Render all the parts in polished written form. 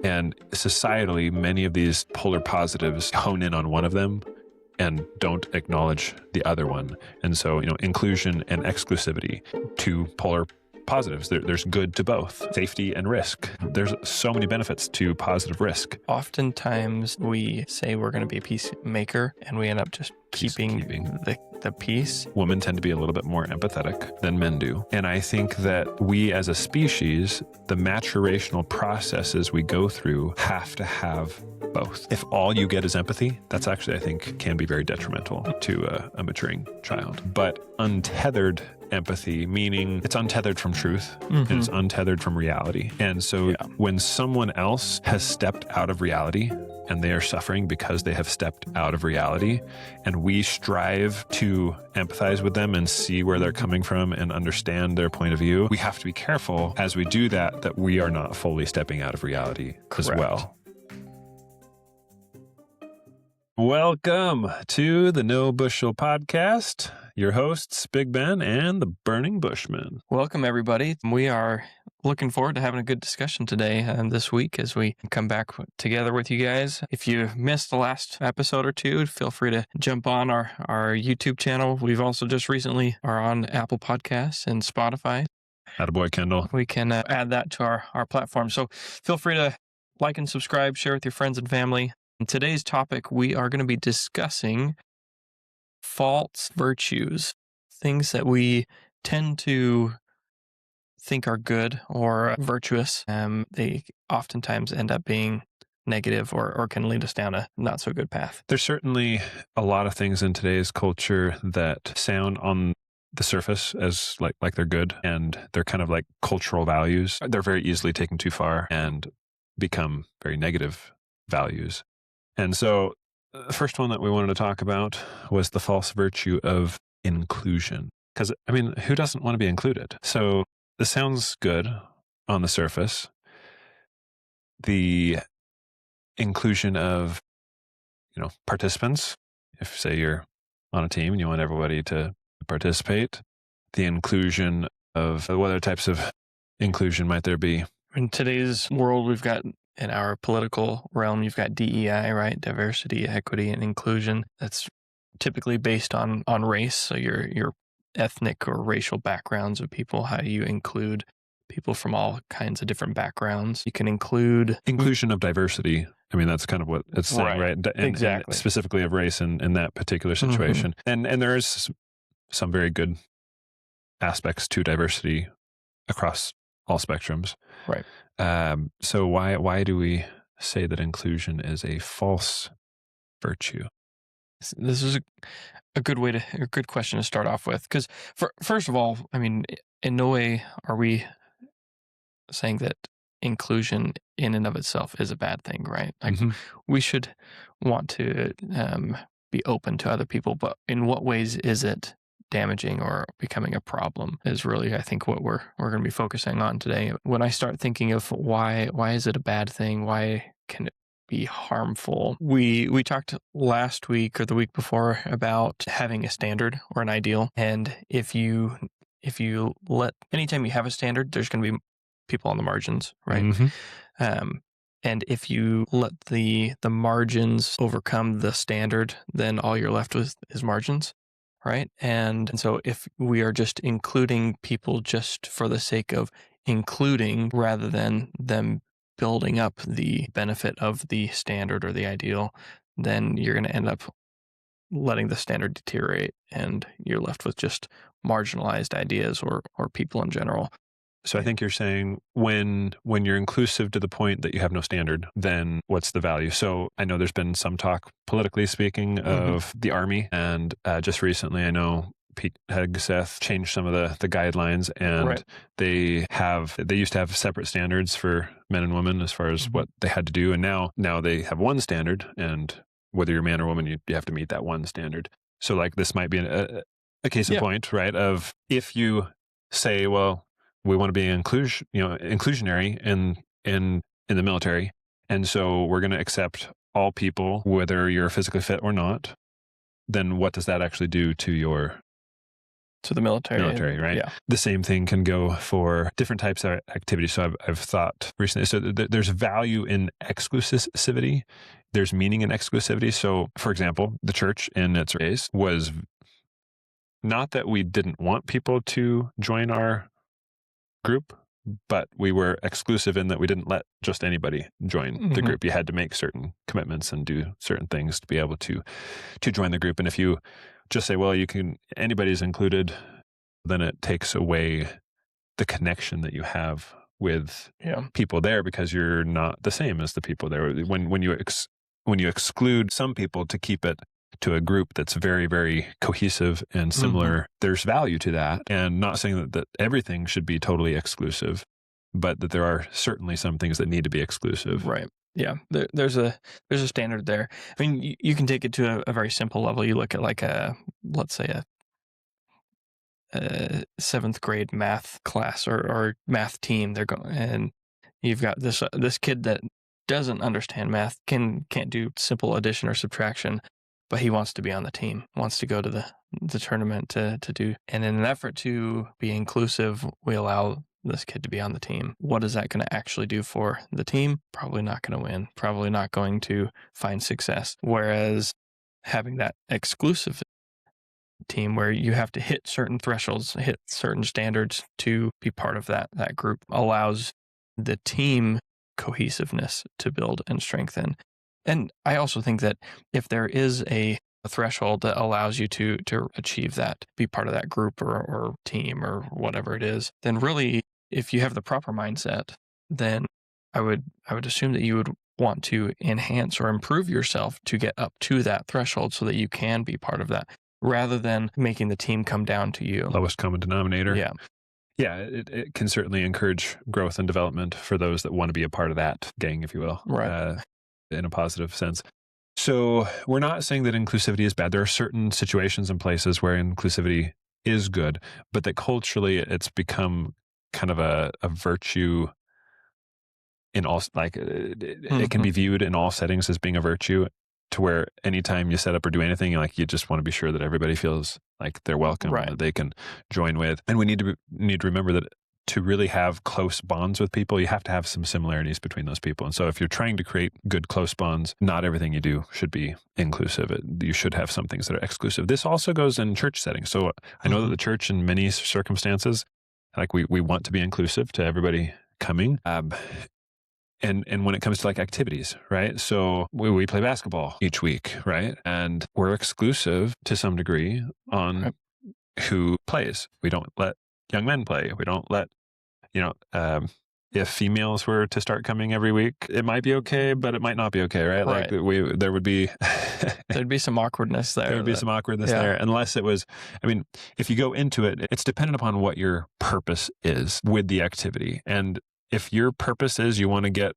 And societally, many of these polar positives hone in on one of them and don't acknowledge the other one. And so, inclusion and exclusivity, two polar positives. There's good to both, safety and risk. There's so many benefits to positive risk. Oftentimes we say we're going to be a peacemaker and we end up just keeping the peace. Women tend to be a little bit more empathetic than men do. And I think that we as a species, the maturational processes we go through have to have both. If all you get is empathy, that's actually, I think, can be very detrimental to a maturing child. But untethered empathy, meaning it's untethered from truth and it's untethered from reality. And so when someone else has stepped out of reality and they are suffering because they have stepped out of reality, and we strive to empathize with them and see where they're coming from and understand their point of view, we have to be careful as we do that we are not fully stepping out of reality as well. Welcome to the No Bushel Podcast. Your hosts, Big Ben and the Burning Bushman. Welcome, everybody. We are looking forward to having a good discussion today and this week as we come back together with you guys. If you missed the last episode or two, feel free to jump on our YouTube channel. We've also just recently are on Apple Podcasts and Spotify. Attaboy, Kendall. We can add that to our platform. So feel free to like and subscribe, share with your friends and family. In today's topic, we are going to be discussing false virtues, things that we tend to think are good or virtuous. They oftentimes end up being negative or can lead us down a not so good path. There's certainly a lot of things in today's culture that sound on the surface as like they're good, and they're kind of like cultural values. They're very easily taken too far and become very negative values. And so the first one that we wanted to talk about was the false virtue of inclusion. Because, who doesn't want to be included? So this sounds good on the surface. The inclusion of, participants. If, say, you're on a team and you want everybody to participate. The inclusion of what other types of inclusion might there be? In today's world, we've got in our political realm, you've got DEI, right? Diversity, equity, and inclusion. That's typically based on race. So your ethnic or racial backgrounds of people. How do you include people from all kinds of different backgrounds? You can include inclusion of diversity. That's kind of what it's saying, right? Exactly. And specifically of race in that particular situation. And there is some very good aspects to diversity across all spectrums. Right. So why do we say that inclusion is a false virtue? This is a good question to start off with, because first of all, in no way are we saying that inclusion in and of itself is a bad thing, right? Like we should want to be open to other people, but in what ways is it damaging or becoming a problem is really, I think, what we're going to be focusing on today. When I start thinking of why is it a bad thing? Why can it be harmful? We talked last week or the week before about having a standard or an ideal. And if you anytime you have a standard, there's going to be people on the margins, right? And if you let the margins overcome the standard, then all you're left with is margins. Right. And so if we are just including people just for the sake of including rather than them building up the benefit of the standard or the ideal, then you're going to end up letting the standard deteriorate and you're left with just marginalized ideas or people in general. So I think you're saying when you're inclusive to the point that you have no standard, then what's the value? So I know there's been some talk, politically speaking, of the Army, and just recently I know Pete Hegseth changed some of the guidelines, and they used to have separate standards for men and women as far as what they had to do, and now they have one standard, and whether you're a man or woman, you have to meet that one standard. So like this might be a case in point, right? Of if you say, well, we want to be inclusionary in the military, and so we're going to accept all people, whether you're physically fit or not. Then what does that actually do to your to the military. Right? Yeah. The same thing can go for different types of activities. So I've thought recently, so there's value in exclusivity. There's meaning in exclusivity. So, for example, the church in its days was not that we didn't want people to join our group, but we were exclusive in that we didn't let just anybody join the group. You had to make certain commitments and do certain things to be able to join the group. And if you just say, well, anybody's included, then it takes away the connection that you have with people there, because you're not the same as the people there. When you exclude some people to keep it to a group that's very, very cohesive and similar, there's value to that. And not saying that everything should be totally exclusive, but that there are certainly some things that need to be exclusive. Right. Yeah. There's a standard there. I mean, you can take it to a very simple level. You look at like let's say a 7th grade math class or math team. They're going, and you've got this kid that doesn't understand math, can't do simple addition or subtraction, but he wants to be on the team, wants to go to the tournament to do. And in an effort to be inclusive, we allow this kid to be on the team. What is that going to actually do for the team? Probably not going to win, probably not going to find success. Whereas having that exclusive team where you have to hit certain thresholds, hit certain standards to be part of that group, allows the team cohesiveness to build and strengthen. And I also think that if there is a threshold that allows you to achieve that, be part of that group or team or whatever it is, then really, if you have the proper mindset, then I would assume that you would want to enhance or improve yourself to get up to that threshold so that you can be part of that, rather than making the team come down to you. Lowest common denominator. Yeah. Yeah, it can certainly encourage growth and development for those that want to be a part of that gang, if you will. Right. In a positive sense. So we're not saying that inclusivity is bad. There are certain situations and places where inclusivity is good, but that culturally it's become kind of a virtue in all, like it can be viewed in all settings as being a virtue, to where anytime you set up or do anything, you just want to be sure that everybody feels like they're welcome, right, that they can join with. And we need to remember that to really have close bonds with people, you have to have some similarities between those people. And so if you're trying to create good close bonds, not everything you do should be inclusive. You should have some things that are exclusive. This also goes in church settings. So I know that the church in many circumstances, like we want to be inclusive to everybody coming. And when it comes to like activities, right? So we play basketball each week, right? And we're exclusive to some degree on who plays. We don't let young men play. We don't let, if females were to start coming every week, it might be okay, but it might not be okay, right? Like there would be there'd be some awkwardness there. There would be some awkwardness there, unless it was, if you go into it, it's dependent upon what your purpose is with the activity. And if your purpose is you want to get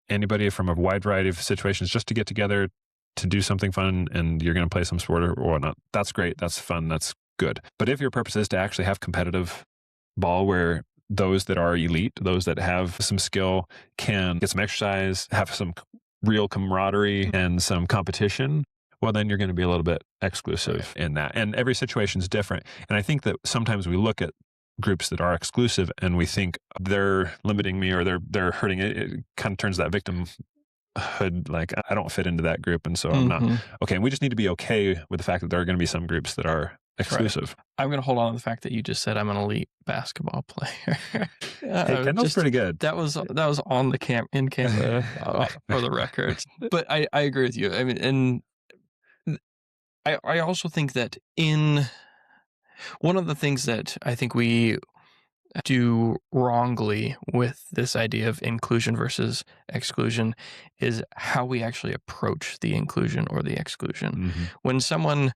anybody from a wide variety of situations just to get together to do something fun, and you're going to play some sport or whatnot, that's great. That's fun. That's good. But if your purpose is to actually have competitive ball where those that are elite, those that have some skill can get some exercise, have some real camaraderie and some competition, well, then you're going to be a little bit exclusive in that. And every situation is different. And I think that sometimes we look at groups that are exclusive and we think they're limiting me or they're hurting it. It kind of turns that victimhood, like I don't fit into that group. And so I'm not okay. And we just need to be okay with the fact that there are going to be some groups that are exclusive. Right. I'm going to hold on to the fact that you just said I'm an elite basketball player. Hey, Kendall's pretty good. That was on the in camera for the record. But I agree with you. And I also think that in one of the things that I think we do wrongly with this idea of inclusion versus exclusion is how we actually approach the inclusion or the exclusion. When someone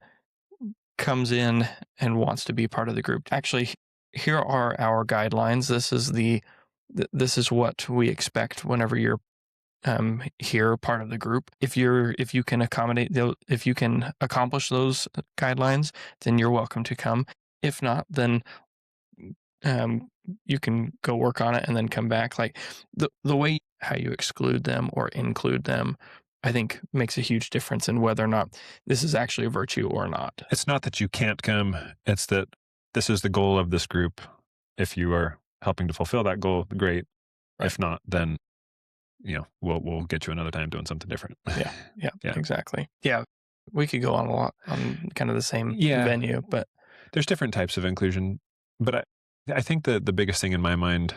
comes in and wants to be part of the group, actually, here are our guidelines. This is what we expect whenever you're here, part of the group. If you can accomplish those guidelines, then you're welcome to come. If not, then you can go work on it and then come back. Like the way how you exclude them or include them, I think makes a huge difference in whether or not this is actually a virtue or not. It's not that you can't come. It's that this is the goal of this group. If you are helping to fulfill that goal, great. Right. If not, then we'll get you another time doing something different. Yeah, exactly. Yeah, we could go on a lot on kind of the same venue, but there's different types of inclusion. But I think the biggest thing in my mind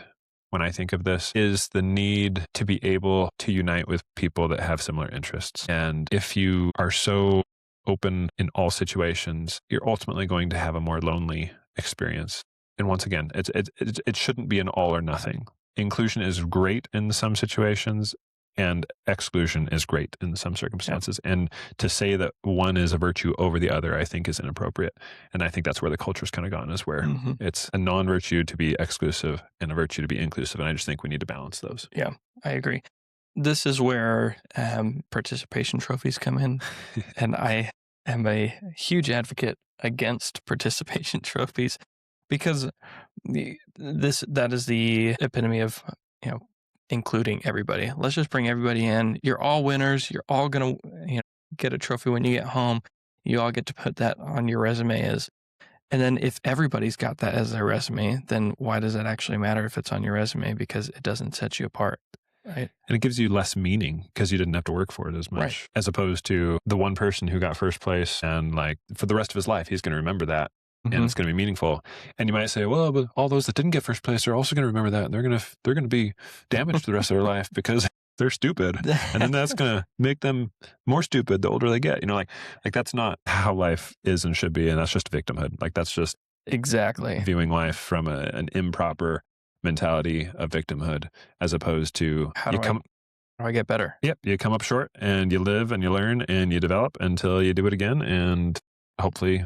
when I think of this is the need to be able to unite with people that have similar interests. And if you are so open in all situations, you're ultimately going to have a more lonely experience. And once again, it shouldn't be an all or nothing. Inclusion is great in some situations, and exclusion is great in some circumstances. Yeah. And to say that one is a virtue over the other, I think is inappropriate. And I think that's where the culture's kind of gone, is where it's a non-virtue to be exclusive and a virtue to be inclusive. And I just think we need to balance those. Yeah, I agree. This is where participation trophies come in. And I am a huge advocate against participation trophies, because that is the epitome of, including everybody. Let's just bring everybody in. You're all winners. You're all going to, get a trophy when you get home. You all get to put that on your resume and then if everybody's got that as their resume, then why does that actually matter if it's on your resume? Because it doesn't set you apart. Right. And it gives you less meaning because you didn't have to work for it as much, right, as opposed to the one person who got first place, and like for the rest of his life, he's going to remember that. And it's going to be meaningful. And you might say, well, but all those that didn't get first place are also going to remember that. And they're going to be damaged the rest of their life because they're stupid. And then that's going to make them more stupid the older they get. Like that's not how life is and should be. And that's just victimhood. Like that's just exactly viewing life from an improper mentality of victimhood, as opposed to how do I get better? Yep. You come up short and you live and you learn and you develop until you do it again. And hopefully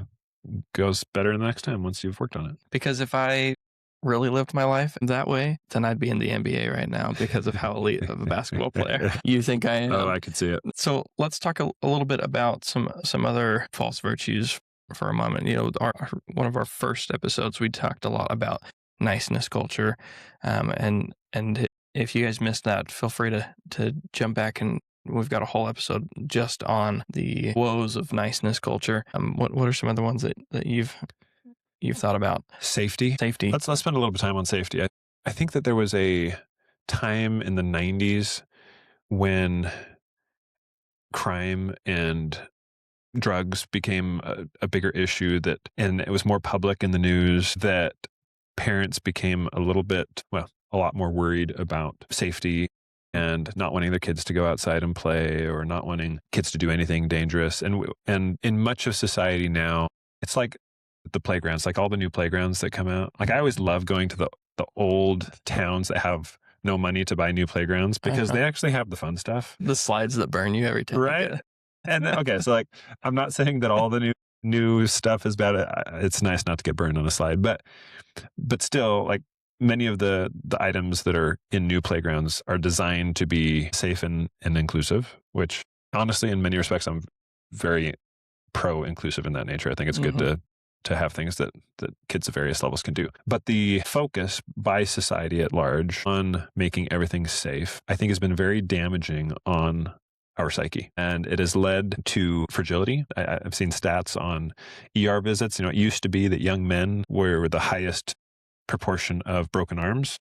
goes better the next time once you've worked on it. Because if I really lived my life that way, then I'd be in the NBA right now because of how elite of a basketball player you think I am. Oh, I could see it. So let's talk a little bit about some other false virtues for a moment. One of our first episodes, we talked a lot about niceness culture. And if you guys missed that, feel free to jump back, and we've got a whole episode just on the woes of niceness culture. What are some other ones that you've thought about? Safety. Let's spend a little bit of time on safety. I think that there was a time in the 90s when crime and drugs became a bigger issue, and it was more public in the news, that parents became a lot more worried about safety and not wanting their kids to go outside and play, or not wanting kids to do anything dangerous. And in much of society now, it's like the playgrounds, like all the new playgrounds that come out. Like I always love going to the old towns that have no money to buy new playgrounds, because they actually have the fun stuff. The slides that burn you every time. Right. And okay, so like, I'm not saying that all the new stuff is bad. It's nice not to get burned on a slide, but still, like, many of the items that are in new playgrounds are designed to be safe and inclusive, which honestly, in many respects, I'm very pro-inclusive in that nature. I think it's good to have things that kids of various levels can do. But the focus by society at large on making everything safe, I think, has been very damaging on our psyche. And it has led to fragility. I've seen stats on ER visits. It used to be that young men were the highest proportion of broken arms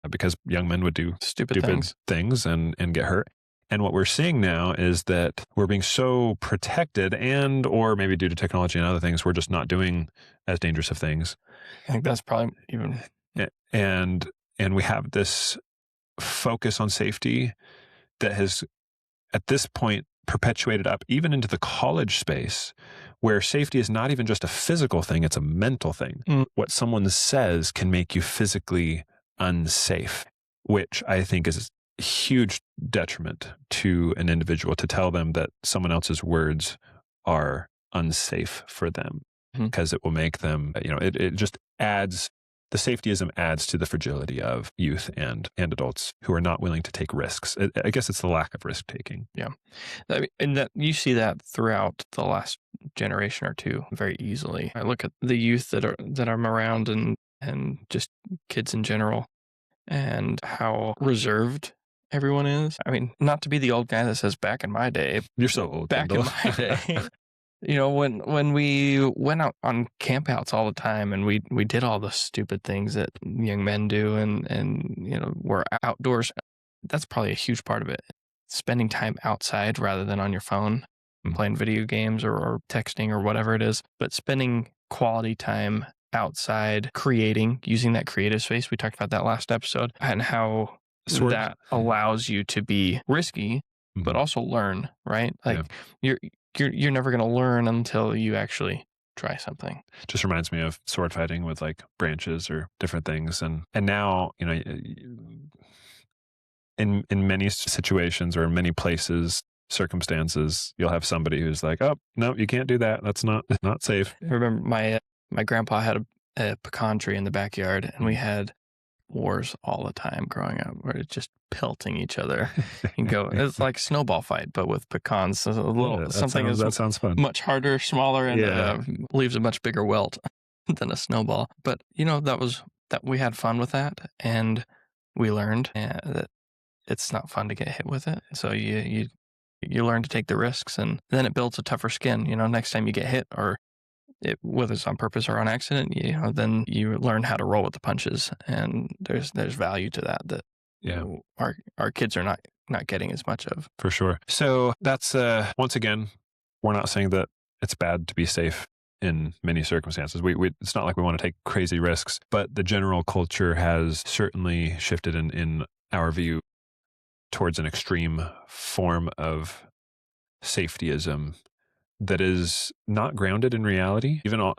because young men would do stupid things and get hurt. And what we're seeing now is that we're being so protected, and or maybe due to technology and other things, we're just not doing as dangerous of things. I think that's probably even... And we have this focus on safety that has, at this point, perpetuated up even into the college space, where safety is not even just a physical thing, it's a mental thing. What someone says can make you physically unsafe, which I think is a huge detriment to an individual, to tell them that someone else's words are unsafe for them, because it will make them, it just adds, the safetyism adds to the fragility of youth and adults who are not willing to take risks. I guess it's the lack of risk taking. Yeah. And that you see that throughout the last generation or two very easily. I look at the youth that I'm around, and just kids in general, and how reserved everyone is. I mean, not to be the old guy that says back in my day. You're so old. Back in my day. when we went out on campouts all the time and we did all the stupid things that young men do and we're outdoors, that's probably a huge part of it. Spending time outside rather than on your phone, playing video games or texting or whatever it is, but spending quality time outside, using that creative space. We talked about that last episode and how that allows you to be risky, but also learn, right? Like you're never going to learn until you actually try something. Just reminds me of sword fighting with like branches or different things. And now, in many situations or in many places, circumstances, you'll have somebody who's like, oh, no, you can't do that. That's not safe. I remember my grandpa had a pecan tree in the backyard, and we had wars all the time growing up. We're just pelting each other. It's like a snowball fight, but with pecans. That sounds fun. Much harder, smaller, and leaves a much bigger welt than a snowball. But that we had fun with that, and we learned that it's not fun to get hit with it. So you learn to take the risks, and then it builds a tougher skin. Next time you get hit, or whether it's on purpose or on accident, then you learn how to roll with the punches, and there's value to that our kids are not getting as much of. For sure. So that's once again, we're not saying that it's bad to be safe in many circumstances. It's not like we want to take crazy risks, but the general culture has certainly shifted in our view towards an extreme form of safetyism that is not grounded in reality. Even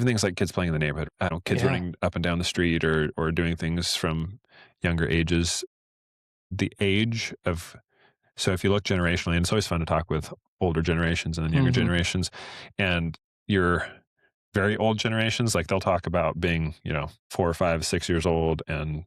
things like kids playing in the neighborhood. Kids running up and down the street or doing things from younger ages. The age of, so if you look generationally, and it's always fun to talk with older generations and then younger generations, and your very old generations, like they'll talk about being, 4 or 5, 6 years old, and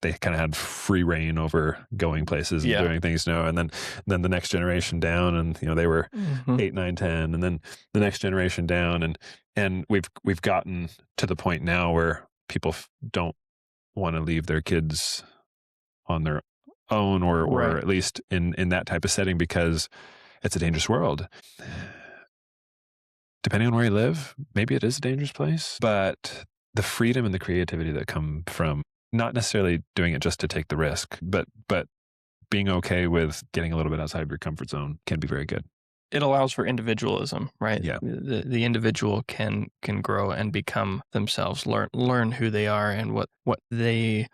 they kind of had free reign over going places and doing things, and then the next generation down, and they were 8, 9, 10, and then the next generation down, and we've gotten to the point now where people don't want to leave their kids on their own, or at least in that type of setting, because it's a dangerous world. Depending on where you live, maybe it is a dangerous place, but the freedom and the creativity that come from not necessarily doing it just to take the risk, but being okay with getting a little bit outside of your comfort zone can be very good. It allows for individualism, right? Yeah. The individual can grow and become themselves, learn who they are and what they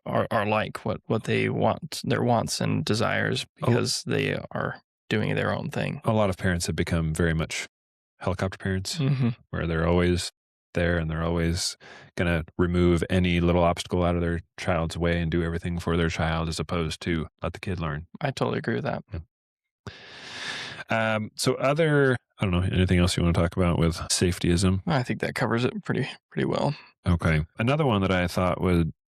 are like, what they want, their wants and desires, because they are doing their own thing. A lot of parents have become very much helicopter parents, where they're always there and they're always going to remove any little obstacle out of their child's way and do everything for their child, as opposed to let the kid learn. I totally agree with that. Yeah. So I don't know, anything else you want to talk about with safetyism? I think that covers it pretty well. Okay. Another one that I thought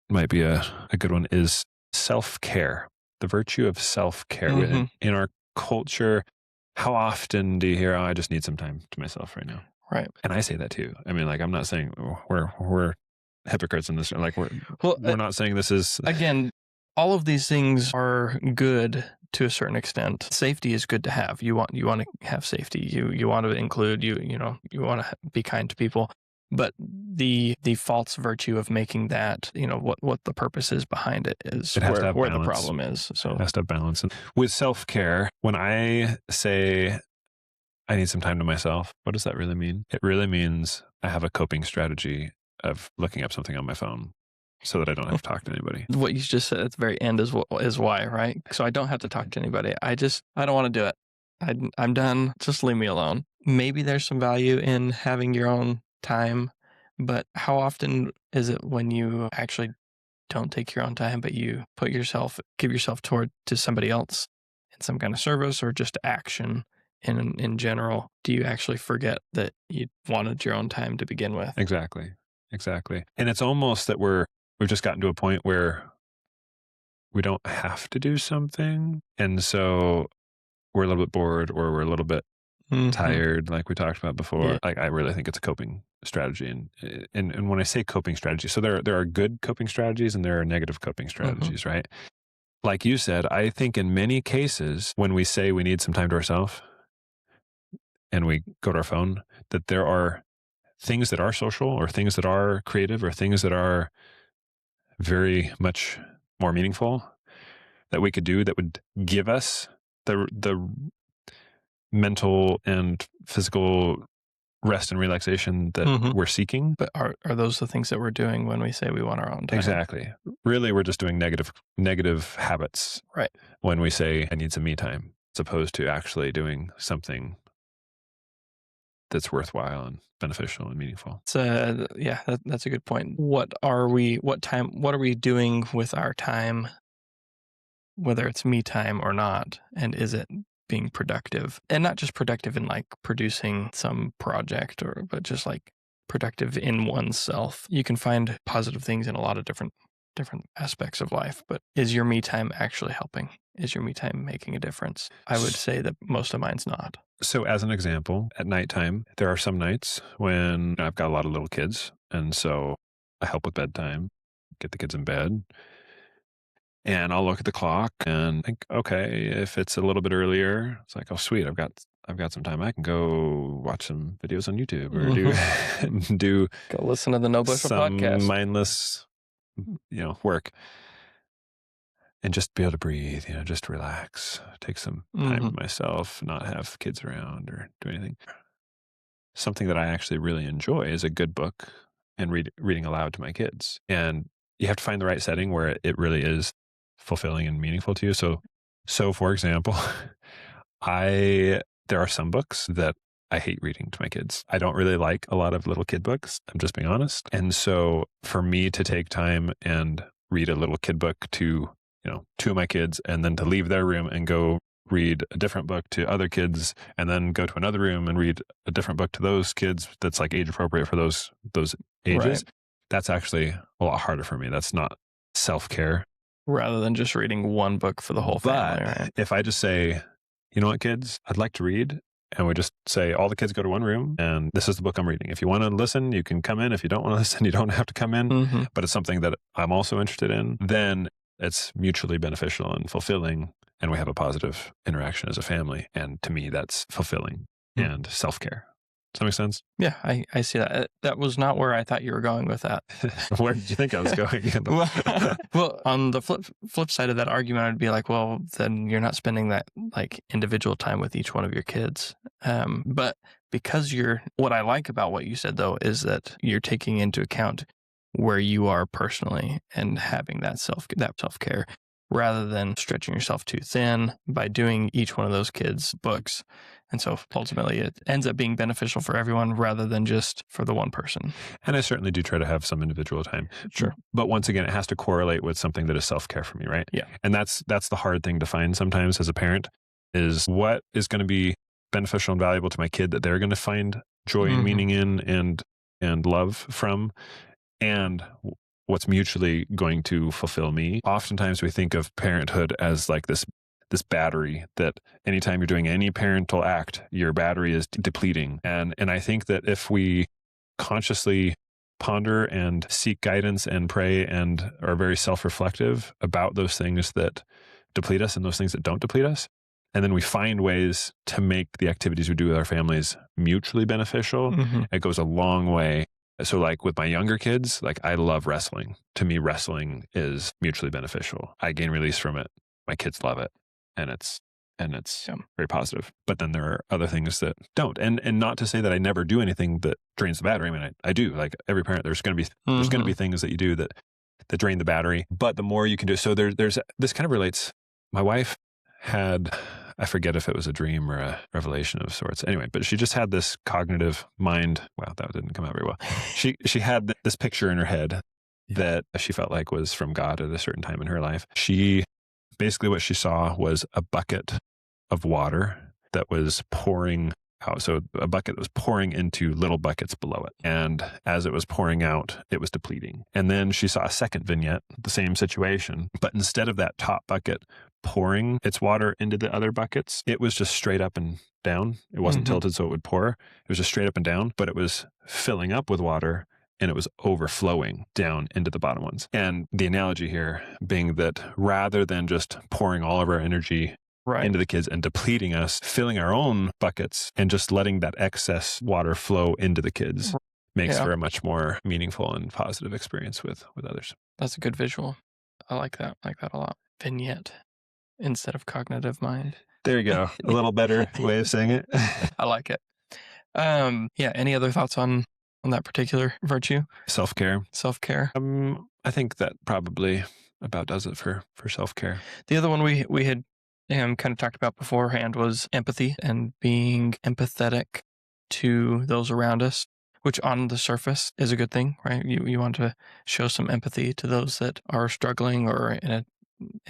might be a good one is self-care, the virtue of self-care. In our culture, how often do you hear, I just need some time to myself right now? Right. And I say that too. I mean, like, I'm not saying we're hypocrites in this. Like, we're not saying this is... Again, all of these things are good to a certain extent. Safety is good to have. You want to have safety. You want to include, you want to be kind to people. But the false virtue of making that, what the purpose is behind it is where the problem is. So it has to have balance. And with self-care, when I say I need some time to myself, what does that really mean? It really means I have a coping strategy of looking up something on my phone so that I don't have to talk to anybody. What you just said at the very end is why, right? So I don't have to talk to anybody. I don't want to do it. I'm done. Just leave me alone. Maybe there's some value in having your own time, but how often is it when you actually don't take your own time, but you give yourself to somebody else in some kind of service or just action in general? Do you actually forget that you wanted your own time to begin with? Exactly. And it's almost that we've just gotten to a point where we don't have to do something, and so we're a little bit bored, or we're a little bit tired, like we talked about before. Yeah. Like, I really think it's a coping strategy, and when I say coping strategy, so there are good coping strategies and there are negative coping strategies, right? Like you said, I think in many cases when we say we need some time to ourselves, and we go to our phone, that there are things that are social or things that are creative or things that are very much more meaningful that we could do that would give us the mental and physical rest and relaxation that we're seeking. But are those the things that we're doing when we say we want our own time? Exactly. Really, we're just doing negative habits. Right. When we say I need some me time, as opposed to actually doing something that's worthwhile and beneficial and meaningful. So that's a good point. What are we doing with our time, whether it's me time or not, and is it being productive? And not just productive in like producing some project but just like productive in oneself. You can find positive things in a lot of different aspects of life, but is your me time actually helping? Is your me time making a difference? I would say that most of mine's not. So as an example, at nighttime, there are some nights when I've got a lot of little kids, and so I help with bedtime, get the kids in bed, and I'll look at the clock and think, okay, if it's a little bit earlier, it's like, oh sweet, I've got some time. I can go watch some videos on YouTube or do go listen to the No Bushel Podcast. Mindless, work. And just be able to breathe, just relax, take some time with myself, not have kids around or do anything. Something that I actually really enjoy is a good book and reading aloud to my kids. And you have to find the right setting where it really is fulfilling and meaningful to you. So for example, there are some books that I hate reading to my kids. I don't really like a lot of little kid books. I'm just being honest. And so for me to take time and read a little kid book to two of my kids, and then to leave their room and go read a different book to other kids, and then go to another room and read a different book to those kids that's like age appropriate for those ages. Right. That's actually a lot harder for me. That's not self-care. Rather than just reading one book for the whole family. Right? If I just say, you know what, kids, I'd like to read, and we just say all the kids go to one room and this is the book I'm reading. If you want to listen, you can come in. If you don't want to listen, you don't have to come in. But it's something that I'm also interested in. Then it's mutually beneficial and fulfilling, and we have a positive interaction as a family. And to me, that's fulfilling and self-care. Does that make sense? Yeah, I see that. That was not where I thought you were going with that. Where did you think I was going? Well, on the flip side of that argument, I'd be like, well, then you're not spending that like individual time with each one of your kids. But because what I like about what you said though, is that you're taking into account where you are personally and having that self-care rather than stretching yourself too thin by doing each one of those kids' books. And so ultimately it ends up being beneficial for everyone rather than just for the one person. And I certainly do try to have some individual time. Sure. But once again, it has to correlate with something that is self-care for me, right? Yeah. And that's the hard thing to find sometimes as a parent, is what is going to be beneficial and valuable to my kid that they're going to find joy and meaning in and love from, and what's mutually going to fulfill me. Oftentimes we think of parenthood as like this battery that anytime you're doing any parental act, your battery is depleting. And I think that if we consciously ponder and seek guidance and pray and are very self-reflective about those things that deplete us and those things that don't deplete us, and then we find ways to make the activities we do with our families mutually beneficial, it goes a long way. So like with my younger kids, like I love wrestling. To me, wrestling is mutually beneficial. I gain release from it. My kids love it. And it's very positive. But then there are other things that don't. And not to say that I never do anything that drains the battery. I mean, I do. Like every parent, there's going to be things that you do that drain the battery. But the more you can do, so there's this kind of relates. My wife had, I forget if it was a dream or a revelation of sorts. Anyway, but she just had this cognitive mind. Wow, that didn't come out very well. She had this picture in her head that she felt like was from God at a certain time in her life. Basically what she saw was a bucket of water that was pouring out. So a bucket that was pouring into little buckets below it. And as it was pouring out, it was depleting. And then she saw a second vignette, the same situation, but instead of that top bucket pouring its water into the other buckets, it was just straight up and down. It wasn't tilted so it would pour. It was just straight up and down, but it was filling up with water and it was overflowing down into the bottom ones. And the analogy here being that rather than just pouring all of our energy into the kids and depleting us, filling our own buckets and just letting that excess water flow into the kids makes for a much more meaningful and positive experience with others. That's a good visual. I like that. I like that a lot. Vignette instead of cognitive mind. There you go. A little better way of saying it. I like it. Any other thoughts on that particular virtue? Self-care. Self-care. I think that probably about does it for self-care. The other one we had kind of talked about beforehand was empathy and being empathetic to those around us, which on the surface is a good thing, right? You want to show some empathy to those that are struggling or in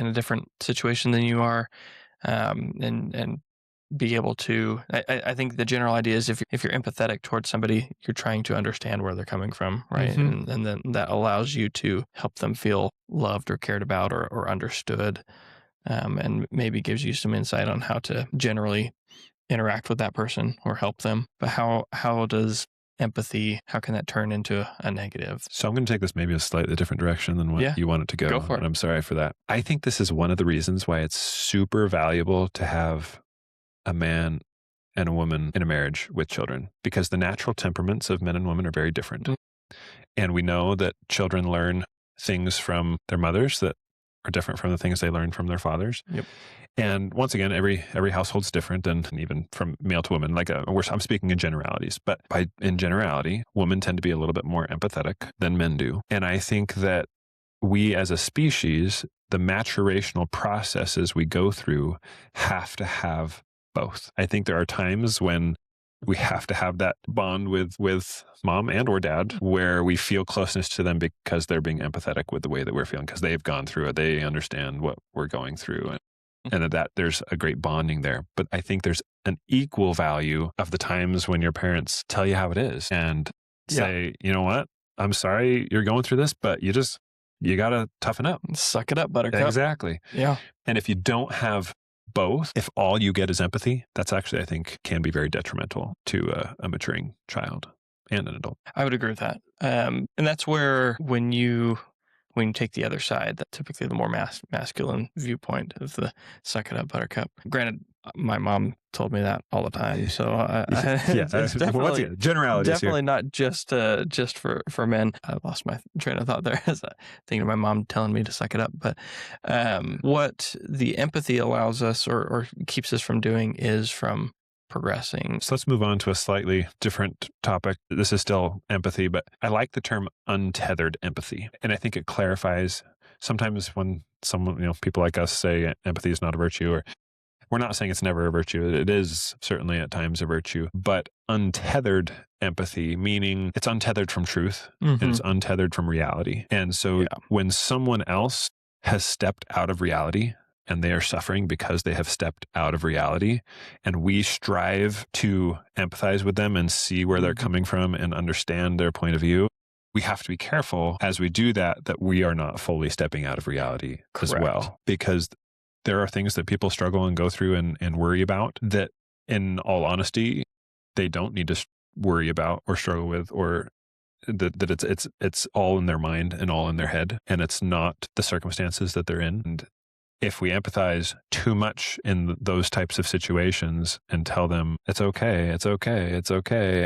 a different situation than you are, and be able to. I think the general idea is if you're empathetic towards somebody, you're trying to understand where they're coming from, right? Mm-hmm. And then that allows you to help them feel loved or cared about or understood, and maybe gives you some insight on how to generally interact with that person or help them. But how does empathy, how can that turn into a negative? So I'm going to take this maybe a slightly different direction than what you want it to go. Go for it. And I'm sorry for that. I think this is one of the reasons why it's super valuable to have a man and a woman in a marriage with children, because the natural temperaments of men and women are very different. Mm-hmm. And we know that children learn things from their mothers that are different from the things they learn from their fathers. Yep. And once again, every household's different, and even from male to woman. Like I'm speaking in generalities, but in generality, women tend to be a little bit more empathetic than men do. And I think that we as a species, the maturational processes we go through have to have both. I think there are times when we have to have that bond with mom and or dad where we feel closeness to them because they're being empathetic with the way that we're feeling, because they've gone through it. They understand what we're going through, and that there's a great bonding there. But I think there's an equal value of the times when your parents tell you how it is and say, you know what, I'm sorry you're going through this, but you got to toughen up. Suck it up, buttercup. Exactly. Yeah. And if you don't have both, if all you get is empathy, that's actually, I think, can be very detrimental to a maturing child and an adult. I would agree with that. And that's where when you take the other side, that typically the more masculine viewpoint of the suck it up, buttercup. Granted, my mom told me that all the time, so it's definitely generalities. Definitely not just for men. I lost my train of thought there as thinking of my mom telling me to suck it up. But what the empathy allows us or keeps us from doing is from progressing. So let's move on to a slightly different topic. This is still empathy, but I like the term untethered empathy. And I think it clarifies sometimes when someone, people like us say empathy is not a virtue, or we're not saying it's never a virtue. It is certainly at times a virtue, but untethered empathy, meaning it's untethered from truth and it's untethered from reality. And so when someone else has stepped out of reality, and they are suffering because they have stepped out of reality, and we strive to empathize with them and see where they're coming from and understand their point of view, we have to be careful as we do that we are not fully stepping out of reality as well, because there are things that people struggle and go through and worry about that, in all honesty, they don't need to worry about or struggle with, or that it's all in their mind and all in their head, and it's not the circumstances that they're in. And if we empathize too much in those types of situations and tell them, it's okay,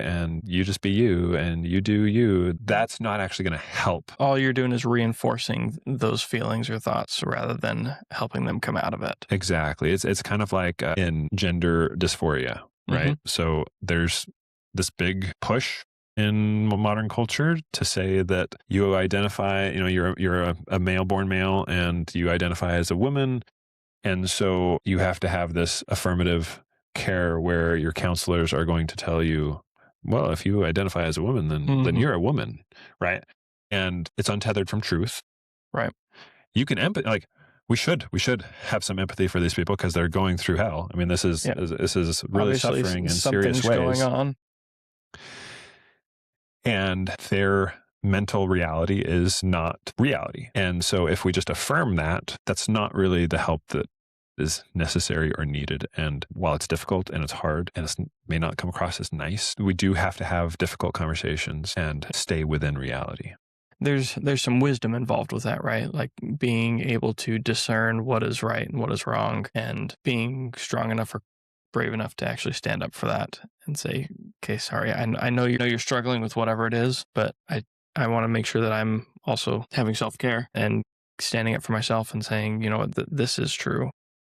and you just be you and you do you, that's not actually going to help. All you're doing is reinforcing those feelings or thoughts rather than helping them come out of it. Exactly. It's kind of like in gender dysphoria, right? So there's this big push in modern culture to say that you identify, you're a male-born male and you identify as a woman. And so you have to have this affirmative care where your counselors are going to tell you, well, if you identify as a woman, then you're a woman, right? And it's untethered from truth. Right. You can empathize, we should have some empathy for these people because they're going through hell. I mean, this is really obviously suffering in serious ways. Going on. And their mental reality is not reality. And so if we just affirm that, that's not really the help that is necessary or needed. And while it's difficult and it's hard and it may not come across as nice, we do have to have difficult conversations and stay within reality. there's some wisdom involved with that, right? Like being able to discern what is right and what is wrong, and being strong enough or brave enough to actually stand up for that and say, okay, sorry, I know you're struggling with whatever it is, but I want to make sure that I'm also having self-care and standing up for myself and saying, you know what, this is true.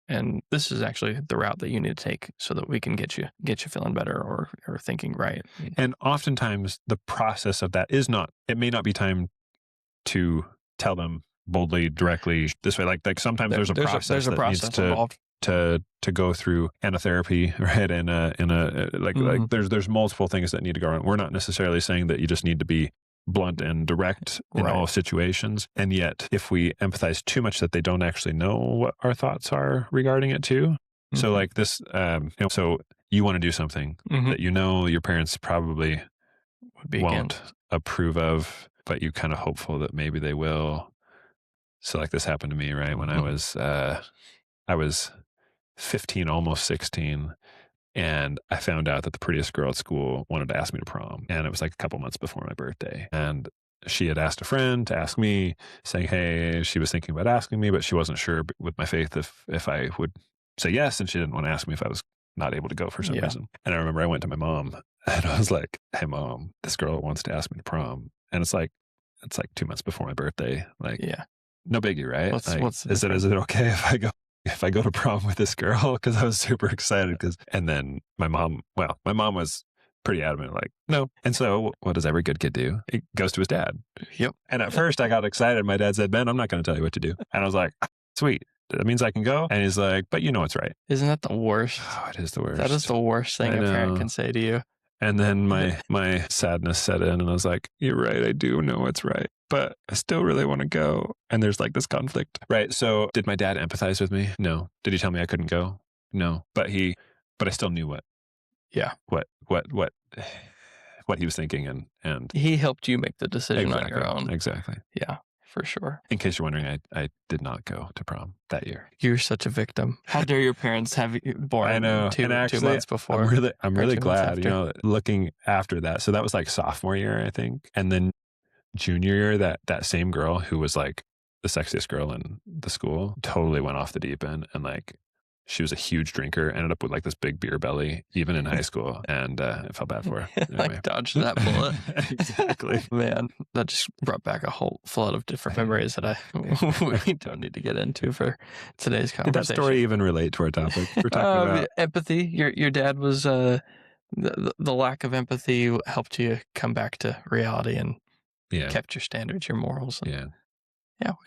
And this is actually the route that you need to take so that we can get you feeling better or thinking right. And oftentimes the process of that is not, it may not be time to tell them boldly, directly this way. Like sometimes there's a process that needs involved to go through therapy, right? And like there's multiple things that need to go on. We're not necessarily saying that you just need to be blunt and direct in all situations. And yet if we empathize too much that they don't actually know what our thoughts are regarding it too. So like this, so you want to do something that you know your parents probably won't approve of, but you kind of hopeful that maybe they will. So like this happened to me, right? When I was 15, almost 16. And I found out that the prettiest girl at school wanted to ask me to prom. And it was like a couple months before my birthday. And she had asked a friend to ask me, saying, hey, she was thinking about asking me, but she wasn't sure with my faith if I would say yes. And she didn't want to ask me if I was not able to go for some reason. And I remember I went to my mom and I was like, hey, Mom, this girl wants to ask me to prom. And it's like 2 months before my birthday. Like, no biggie, right? Is it okay if I go to prom with this girl? Because I was super excited. And then my mom was pretty adamant, like, no. And so what does every good kid do? He goes to his dad. Yep. And at first I got excited. My dad said, Ben, I'm not going to tell you what to do. And I was like, sweet. That means I can go. And he's like, but you know what's right. Isn't that the worst? Oh, it is the worst. That is the worst thing a parent can say to you. And then my sadness set in and I was like, you're right. I do know what's right, but I still really want to go. And there's like this conflict, right? So did my dad empathize with me? No. Did he tell me I couldn't go? No. But I still knew what he was thinking. And he helped you make the decision on your own. Exactly. Yeah, for sure. In case you're wondering, I did not go to prom that year. You're such a victim. How dare your parents have you born I know. 2 actually, months before? I'm really glad, looking after that. So that was like sophomore year, I think. And then junior year, that same girl who was like the sexiest girl in the school totally went off the deep end. And like, she was a huge drinker, ended up with like this big beer belly, even in high school. And I felt bad for her. Anyway. Like dodged that bullet. Exactly. Man, that just brought back a whole flood of different memories that we don't need to get into for today's conversation. Did that story even relate to our topic? We're talking about empathy. Your dad was the lack of empathy helped you come back to reality and kept your standards, your morals. And,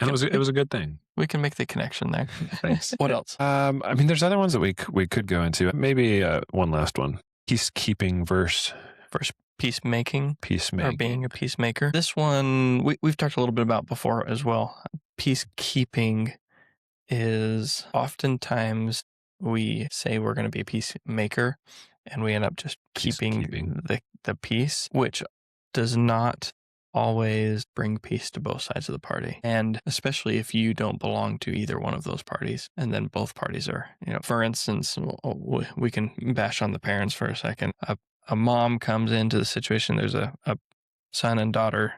and it was a good thing. We can make the connection there. Thanks. What else? I mean, there's other ones that we could go into. Maybe one last one. Peacekeeping versus peacemaking. Peacemaking. Or being a peacemaker. This one we've talked a little bit about before as well. Peacekeeping is oftentimes we say we're going to be a peacemaker and we end up just keeping the peace, which does not always bring peace to both sides of the party. And especially if you don't belong to either one of those parties, and then both parties are, for instance, we can bash on the parents for a second. A mom comes into the situation, there's a son and daughter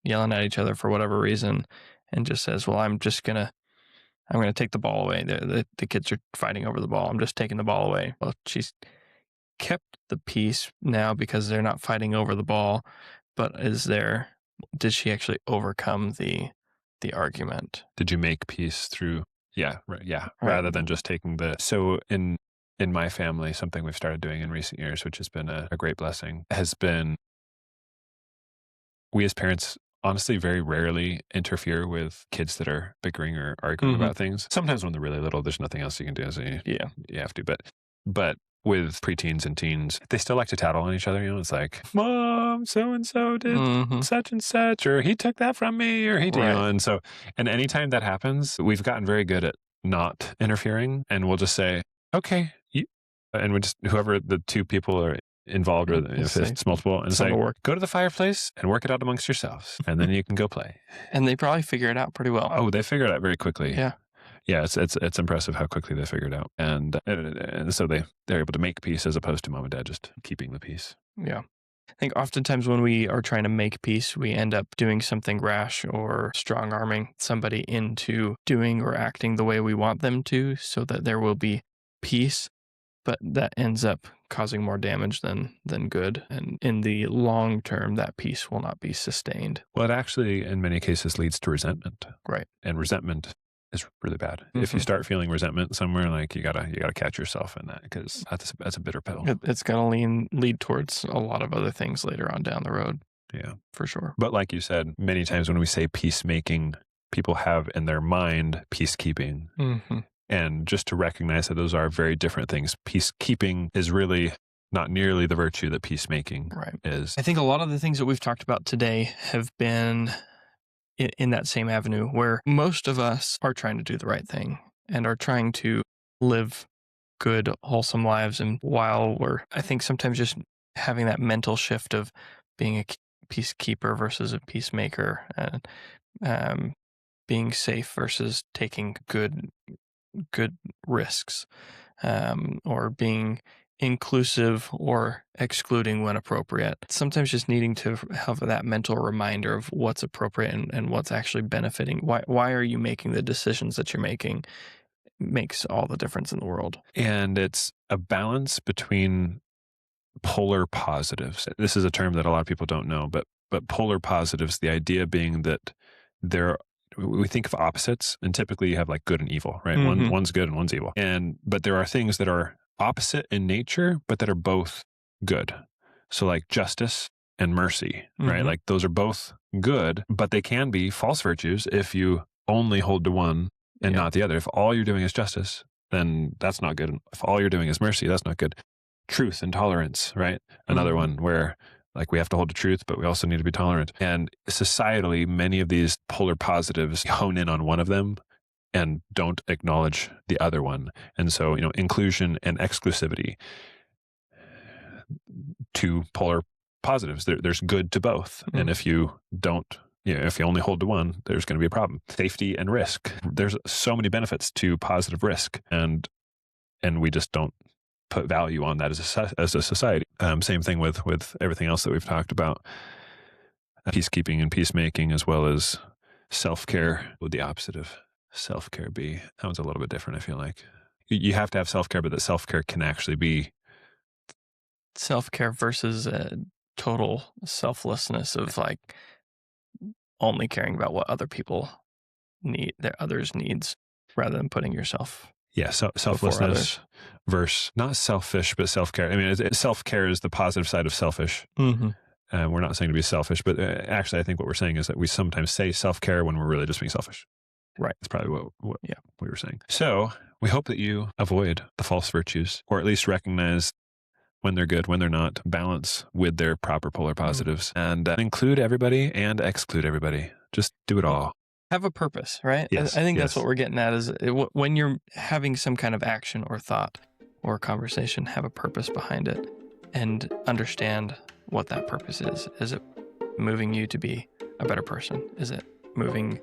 yelling at each other for whatever reason, and just says, well, I'm going to take the ball away. The kids are fighting over the ball. I'm just taking the ball away. Well, she's kept the peace now because they're not fighting over the ball. But did she actually overcome the argument? Did you make peace through? Rather than just taking so in my family, something we've started doing in recent years, which has been a great blessing, has been we as parents honestly very rarely interfere with kids that are bickering or arguing about things. Sometimes when they're really little, there's nothing else you can do, so you have to. But with preteens and teens, they still like to tattle on each other. It's like, Mom, so-and-so did such and such, or he took that from me, or he did. And anytime that happens, we've gotten very good at not interfering, and we'll just say, okay, and we just, whoever the two people are involved, or if it's multiple, and say, go to the fireplace and work it out amongst yourselves, and then you can go play. And they probably figure it out pretty well. Oh, they figure it out very quickly. Yeah, it's impressive how quickly they figured out, and so they're able to make peace as opposed to mom and dad just keeping the peace. Yeah, I think oftentimes when we are trying to make peace, we end up doing something rash or strong-arming somebody into doing or acting the way we want them to so that there will be peace, but that ends up causing more damage than good. And in the long term, that peace will not be sustained. Well, it actually, in many cases, leads to resentment. Right. And resentment is really bad. If you start feeling resentment somewhere, like you gotta catch yourself in that, because that's a bitter pill. It's going to lead towards a lot of other things later on down the road. Yeah, for sure. But like you said, many times when we say peacemaking, people have in their mind peacekeeping. And just to recognize that those are very different things. Peacekeeping is really not nearly the virtue that peacemaking is. I think a lot of the things that we've talked about today have been in that same avenue where most of us are trying to do the right thing and are trying to live good, wholesome lives. And while we're, I think sometimes just having that mental shift of being a peacekeeper versus a peacemaker, and being safe versus taking good risks, or being inclusive or excluding when appropriate. Sometimes just needing to have that mental reminder of what's appropriate and what's actually benefiting. Why are you making the decisions that you're making makes all the difference in the world. And it's a balance between polar positives. This is a term that a lot of people don't know, but polar positives, the idea being that we think of opposites, and typically you have like good and evil, right? One's good and one's evil. But there are things that are opposite in nature, but that are both good. So like justice and mercy, right? Like those are both good, but they can be false virtues if you only hold to one and not the other. If all you're doing is justice, then that's not good. If all you're doing is mercy, that's not good. Truth and tolerance, right? Another one where like we have to hold to truth, but we also need to be tolerant. And societally, many of these polar positives hone in on one of them and don't acknowledge the other one. And so, inclusion and exclusivity, two polar positives. There's good to both. And if you don't, if you only hold to one, there's going to be a problem. Safety and risk. There's so many benefits to positive risk, and we just don't put value on that as a society. Same thing with everything else that we've talked about. Peacekeeping and peacemaking, as well as self-care. Would the opposite of self-care be? That one's a little bit different, I feel like. You have to have self-care, but that self-care can actually be self-care versus total selflessness of like only caring about what other people need, their others' needs, rather than putting yourself. Yeah, selflessness versus not selfish, but self-care. I mean, self-care is the positive side of selfish. We're not saying to be selfish, but actually I think what we're saying is that we sometimes say self-care when we're really just being selfish. Right. That's probably what we were saying. So we hope that you avoid the false virtues, or at least recognize when they're good, when they're not, balance with their proper polar positives, and include everybody and exclude everybody. Just do it all. Have a purpose, right? Yes, I think that's what we're getting at is when you're having some kind of action or thought or conversation, have a purpose behind it and understand what that purpose is. Is it moving you to be a better person? Is it moving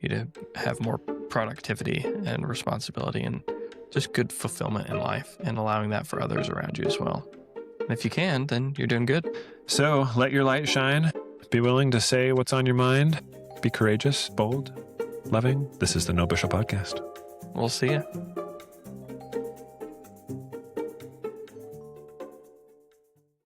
you to have more productivity and responsibility and just good fulfillment in life, and allowing that for others around you as well? And if you can, then you're doing good. So let your light shine. Be willing to say what's on your mind. Be courageous, bold, loving. This is the No Bushel Podcast. We'll see you.